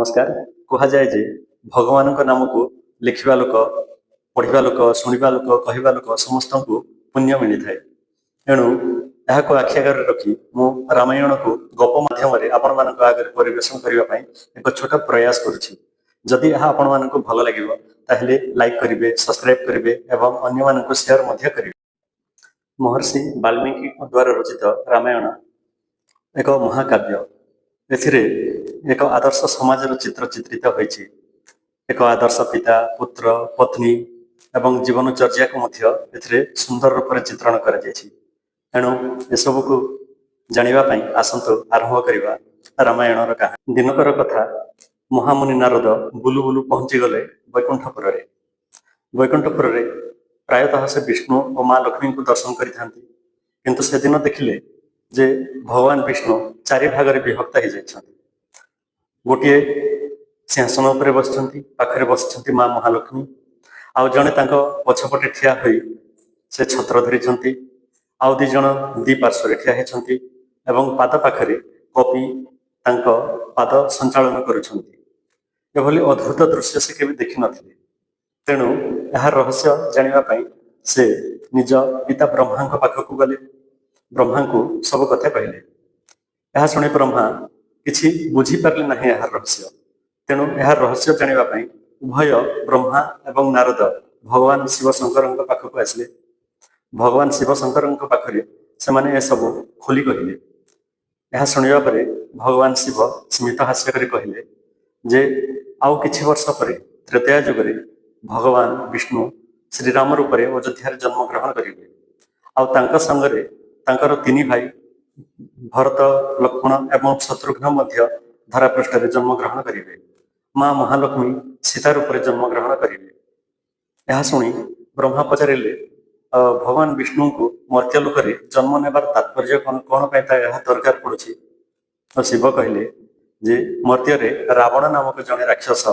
नमस्कार। कुहाଯାए जे भगवानଙ୍କ नामକୁ ଲେଖିବା ଲୋକ, ପଢ଼ିବା ଲୋକ, ଶୁଣିବା ଲୋକ, କହିବା ଲୋକ ସମସ୍ତଙ୍କୁ ପୁଣ୍ୟ ମିଳିଥାଏ। ଏଣୁ ଏହାକୁ ଆଖି ଆଗରେ ରଖି ମୁଁ ରାମାୟଣକୁ ଗପ ମାଧ୍ୟମରେ ଆପଣମାନଙ୍କ ଆଗରେ ପରିବେଷଣ କରିବା ପାଇଁ ଏକ ଛୋଟ ପ୍ରୟାସ କରୁଛି। ଯଦି ଏହା ଆପଣମାନଙ୍କୁ ଭଲ ଲାଗିବ ତାହେଲେ ଲାଇକ୍ କରିବେ, ସବସ୍କ୍ରାଇବ୍ କରିବେ ଏବଂ ଅନ୍ୟମାନଙ୍କୁ ସେୟାର ମଧ୍ୟ କରିବେ। ମହର୍ଷି ବାଲ୍ମୀକିଙ୍କ ଦ୍ୱାରା ରଚିତ ରାମାୟଣ ଏକ ମହାକାବ୍ୟ। ଏଥିରେ ଏକ ଆଦର୍ଶ ସମାଜର ଚିତ୍ର ଚିତ୍ରିତ ହୋଇଛି। ଏକ ଆଦର୍ଶ ପିତା, ପୁତ୍ର, ପତ୍ନୀ ଏବଂ ଜୀବନଚର୍ଯ୍ୟାକୁ ମଧ୍ୟ ଏଥିରେ ସୁନ୍ଦର ରୂପରେ ଚିତ୍ରଣ କରାଯାଇଛି। ଏଣୁ ଏସବୁକୁ ଜାଣିବା ପାଇଁ ଆସନ୍ତୁ ଆରମ୍ଭ କରିବା ରାମାୟଣର କାହାଣୀ। ଦିନକର କଥା, ମହାମୁନି ନାରଦ ବୁଲୁ ବୁଲୁ ପହଞ୍ଚିଗଲେ ବୈକୁଣ୍ଠପୁରରେ। ବୈକୁଣ୍ଠପୁରରେ ପ୍ରାୟତଃ ସେ ବିଷ୍ଣୁ ଓ ମା ଲକ୍ଷ୍ମୀଙ୍କୁ ଦର୍ଶନ କରିଥାନ୍ତି, କିନ୍ତୁ ସେଦିନ ଦେଖିଲେ ଯେ ଭଗବାନ ବିଷ୍ଣୁ ଚାରି ଭାଗରେ ବିଭକ୍ତ ହୋଇଯାଇଛନ୍ତି। ଗୋଟିଏ ସିଂହାସନ ଉପରେ ବସିଛନ୍ତି, ପାଖରେ ବସିଛନ୍ତି ମା ମହାଲକ୍ଷ୍ମୀ, ଆଉ ଜଣେ ତାଙ୍କ ପଛପଟେ ଠିଆ ହୋଇ ସେ ଛତ୍ର ଧରିଛନ୍ତି, ଆଉ ଦୁଇ ଜଣ ଦୁଇ ପାର୍ଶ୍ୱରେ ଠିଆ ହୋଇଛନ୍ତି ଏବଂ ପାଦ ପାଖରେ କପି ତାଙ୍କ ପାଦ ସଞ୍ଚାଳନ କରୁଛନ୍ତି। ଏଭଳି ଅଦ୍ଭୁତ ଦୃଶ୍ୟ ସେ କେବେ ଦେଖିନଥିଲେ। ତେଣୁ ଏହାର ରହସ୍ୟ ଜାଣିବା ପାଇଁ ସେ ନିଜ ପିତା ବ୍ରହ୍ମାଙ୍କ ପାଖକୁ ଗଲେ। ବ୍ରହ୍ମାଙ୍କୁ ସବୁ କଥା କହିଲେ। ଏହା ଶୁଣି ବ୍ରହ୍ମା କିଛି ବୁଝିପାରିଲେ ନାହିଁ ଏହାର ରହସ୍ୟ। ତେଣୁ ଏହାର ରହସ୍ୟ ଜାଣିବା ପାଇଁ ଉଭୟ ବ୍ରହ୍ମା ଏବଂ ନାରଦ ଭଗବାନ ଶିବ ଶଙ୍କରଙ୍କ ପାଖକୁ ଆସିଲେ। ଭଗବାନ ଶିବ ଶଙ୍କରଙ୍କ ପାଖରେ ସେମାନେ ଏସବୁ ଖୋଲି କହିଲେ। ଏହା ଶୁଣିବା ପରେ ଭଗବାନ ଶିବ ସ୍ମିତ ହାସ୍ୟ କରି କହିଲେ ଯେ ଆଉ କିଛି ବର୍ଷ ପରେ ତ୍ରେତୟା ଯୁଗରେ ଭଗବାନ ବିଷ୍ଣୁ ଶ୍ରୀରାମ ରୂପରେ ଅଯୋଧ୍ୟାରେ ଜନ୍ମଗ୍ରହଣ କରିବେ। ଆଉ ତାଙ୍କ ସାଙ୍ଗରେ ତାଙ୍କର ତିନି ଭାଇ ଭରତ, ଲକ୍ଷ୍ମଣ ଏବଂ ଶତ୍ରୁଘ୍ନ ମଧ୍ୟ ଧରାପୃଷ୍ଠରେ ଜନ୍ମଗ୍ରହଣ କରିବେ। ମା ମହାଲକ୍ଷ୍ମୀ ସୀତା ରୂପରେ ଜନ୍ମଗ୍ରହଣ କରିବେ। ଏହା ଶୁଣି ବ୍ରହ୍ମା ପଚାରିଲେ ଭଗବାନ ବିଷ୍ଣୁଙ୍କୁ ମର୍ତ୍ତ୍ୟଲୋକରେ ଜନ୍ମ ନେବାର ତାତ୍ପର୍ଯ୍ୟ କ'ଣ ପାଇଁ ଏହା ଦରକାର ପଡ଼ୁଛି? ତ ଶିବ କହିଲେ ଯେ ମର୍ତ୍ତ୍ୟରେ ରାବଣ ନାମକ ଜଣେ ରାକ୍ଷସ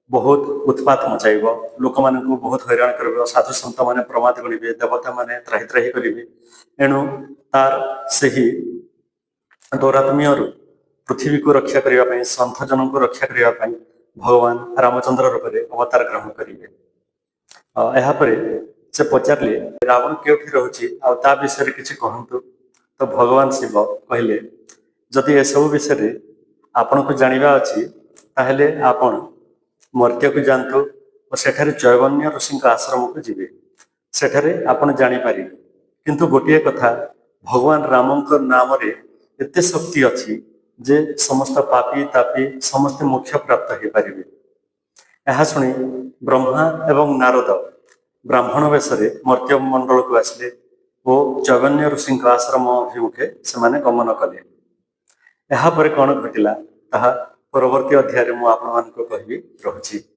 ବହୁତ ଉତ୍ପାତ ମଚାଇବ, ଲୋକମାନଙ୍କୁ ବହୁତ ହଇରାଣ କରିବ, ସାଧୁ ସନ୍ତମାନେ ପ୍ରମାଦ ଗଣିବେ, ଦେବତାମାନେ ତ୍ରାହି ତ୍ରାହି କରିବେ। ଏଣୁ ତାର ସେହି ଦୌରାତ୍ମ୍ୟରୁ ପୃଥିବୀକୁ ରକ୍ଷା କରିବା ପାଇଁ, ସନ୍ଥ ଜନଙ୍କୁ ରକ୍ଷା କରିବା ପାଇଁ ଭଗବାନ ରାମଚନ୍ଦ୍ର ରୂପରେ ଅବତାର ଗ୍ରହଣ କରିବେ। ଏହାପରେ ସେ ପଚାରିଲେ ରାବଣ କେଉଁଠି ରହୁଛି ଆଉ ତା ବିଷୟରେ କିଛି କହନ୍ତୁ। ତ ଭଗବାନ ଶିବ କହିଲେ ଯଦି ଏସବୁ ବିଷୟରେ ଆପଣଙ୍କୁ ଜାଣିବା ଅଛି ତାହେଲେ ଆପଣ ମର୍ତ୍ତ୍ୟକୁ ଯାଆନ୍ତୁ ଓ ସେଠାରେ ଚୈବନ୍ୟ ଋଷିଙ୍କ ଆଶ୍ରମକୁ ଯିବେ। ସେଠାରେ ଆପଣ ଜାଣିପାରିବେ। କିନ୍ତୁ ଗୋଟିଏ କଥା, ଭଗବାନ ରାମଙ୍କ ନାମରେ ଏତେ ଶକ୍ତି ଅଛି ଯେ ସମସ୍ତ ପାପୀ ତାପୀ ସମସ୍ତେ ମୋକ୍ଷ ପ୍ରାପ୍ତ ହୋଇପାରିବେ। ଏହା ଶୁଣି ବ୍ରହ୍ମା ଏବଂ ନାରଦ ବ୍ରାହ୍ମଣ ବେଶରେ ମର୍ତ୍ତ୍ୟ ମଣ୍ଡଳକୁ ଆସିଲେ ଓ ଚୈବନ୍ୟ ଋଷିଙ୍କ ଆଶ୍ରମ ଅଭିମୁଖେ ସେମାନେ ଗମନ କଲେ। ଏହାପରେ କ'ଣ ଘଟିଲା ତାହା ପରବର୍ତ୍ତୀ ଅଧ୍ୟାୟରେ ମୁଁ ଆପଣମାନଙ୍କୁ କହିବି। ରହୁଛି।